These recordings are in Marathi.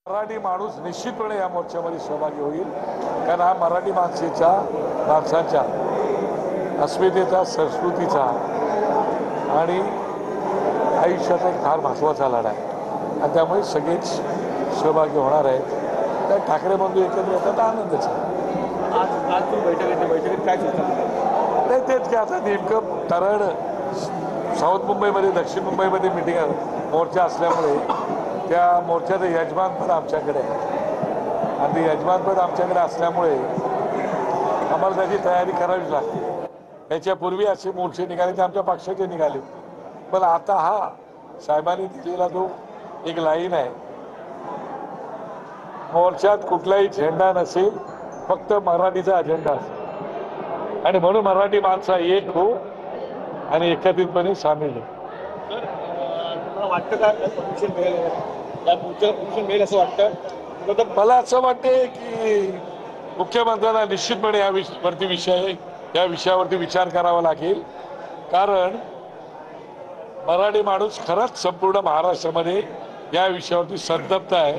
मराठी माणूस निश्चितपणे या मोर्चामध्ये सहभागी होईल, कारण हा मराठी माणसाच्या अस्मितेचा, संस्कृतीचा आणि आयुष्याचा एक फार महत्त्वाचा लढा आहे आणि त्यामुळे सगळेच सहभागी होणार आहेत. त्या ठाकरे बंधू एकत्र येतात आनंदच आहे. आज बैठकीत काय चर्चा नाही तेच की आता नेमकं कारण साऊथ मुंबईमध्ये दक्षिण मुंबईमध्ये मिटिंग मोर्चा असल्यामुळे त्या मोर्चाचं यजमानपद आमच्याकडे आहे आणि ते यजमानपद आमच्याकडे असल्यामुळे आम्हाला त्याची तयारी करावीच लागते. याच्यापूर्वी असे मोर्चे निघाले ते आमच्या पक्षाचे निघाले, पण आता हा साहेबांनी दिलेला जो एक लाईन आहे, मोर्चात कुठलाही झेंडा नसेल, फक्त मराठीचा अजेंडा असेल आणि म्हणून मराठी माणसं एक हो आणि एकत्रितपणे सामील हो. तुम्हाला वाटतं का परमिशन मिळेल, या मोर्चाला परमिशन मिळेल असं वाटतं? मला असं वाटते की मुख्यमंत्र्यांना निश्चितपणे या विषयावरती विचार करावा लागेल, कारण मराठी माणूस खरंच संपूर्ण महाराष्ट्रामध्ये या विषयावरती संतप्त आहे,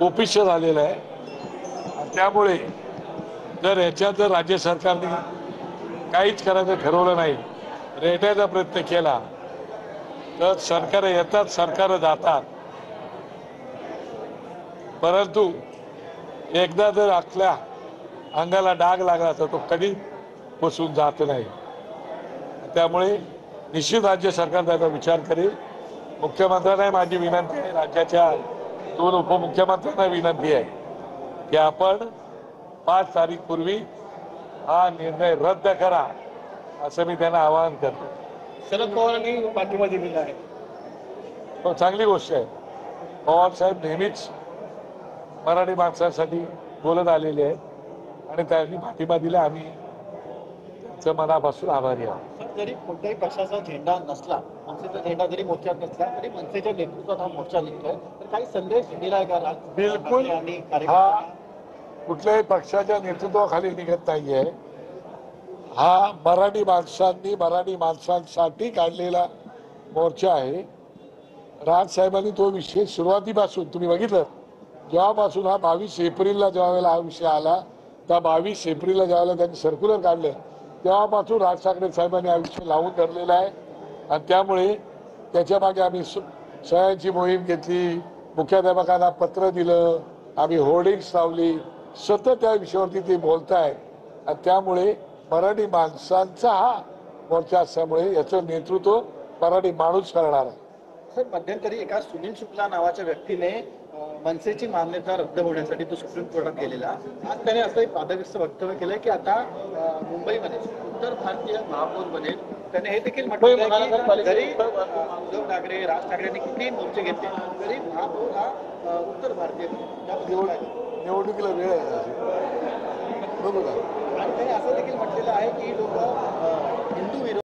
कोपिष्ठ झालेला आहे. त्यामुळे जर राज्य सरकारने काहीच करायचं ठरवलं नाही, रेटायचा प्रयत्न केला तर सरकार येतात, सरकार जातात, परंतु एकदा जर आपल्या अंगाला डाग लागला तर तो कधी बसून जात नाही. त्यामुळे निश्चित राज्य सरकार त्याचा विचार करेल. मुख्यमंत्र्यांना माझी विनंती आहे, राज्याच्या 2 उपमुख्यमंत्र्यांना विनंती आहे की आपण 5 तारीखपूर्वी हा निर्णय रद्द करा, असं मी त्यांना आवाहन करतो. शरद पवारांनी पाठिंबा दिलेला आहे. पण चांगली गोष्ट आहे. पवार साहेब नेहमीच मराठी माणसासाठी बोलत आलेले आहेत आणि त्यांनी पाठिंबा दिला. आम्ही त्यांचं मनापासून आभारी आहोत. जरी कोणत्याही पक्षाचा झेंडा नसला, मनसेचा झेंडा जरी मोर्चात नसला तरी मनसेच्या नेतृत्वात हा मोर्चा निघतोय, तर काही संदेश दिलाय का? बिलकुल हा कुठल्याही पक्षाच्या नेतृत्वाखाली निघत नाहीये. हा मराठी माणसांसाठी काढलेला मोर्चा आहे. राजसाहेबांनी तो विषय सुरुवातीपासून तुम्ही बघितलं, जेव्हापासून हा 22 एप्रिलला ज्यावेळेला हा विषय आला, त्या 22 एप्रिलला ज्यावेळेला त्यांनी सर्क्युलर काढलं, तेव्हापासून राज ठाकरे साहेबांनी हा विषय लावून धरलेला आहे आणि त्यामुळे त्याच्या मागे आम्ही सह्यांची मोहीम घेतली, मुख्याध्यापकांना पत्र दिलं, आम्ही होर्डिंग्स लावली, सतत त्या विषयावरती ते बोलताय आणि त्यामुळे मराठी माणसांचा हा मोर्चा असल्यामुळे याचं नेतृत्व मराठी माणूस करणार आहे. सर, मध्यंतरी एका सुनील शुक्ला नावाच्या व्यक्तीने मनसेची मान्यता रद्द होण्यासाठी तो सुप्रीम कोर्टात गेलेला. आज त्याने असं एक वादग्रस्त वक्तव्य केलंय की आता मुंबईमध्ये उत्तर भारतीय महापौर बनेल. त्याने हे देखील म्हटलं की जरी उद्धव ठाकरे, राज ठाकरेंनी कितीही मोर्चे घेतले तरी महापौर हा उत्तर भारतीय निवडणुकीला वेळ आहे बरोबर. आणि त्याने असं देखील म्हटलेलं आहे की लोक हिंदू विरोधी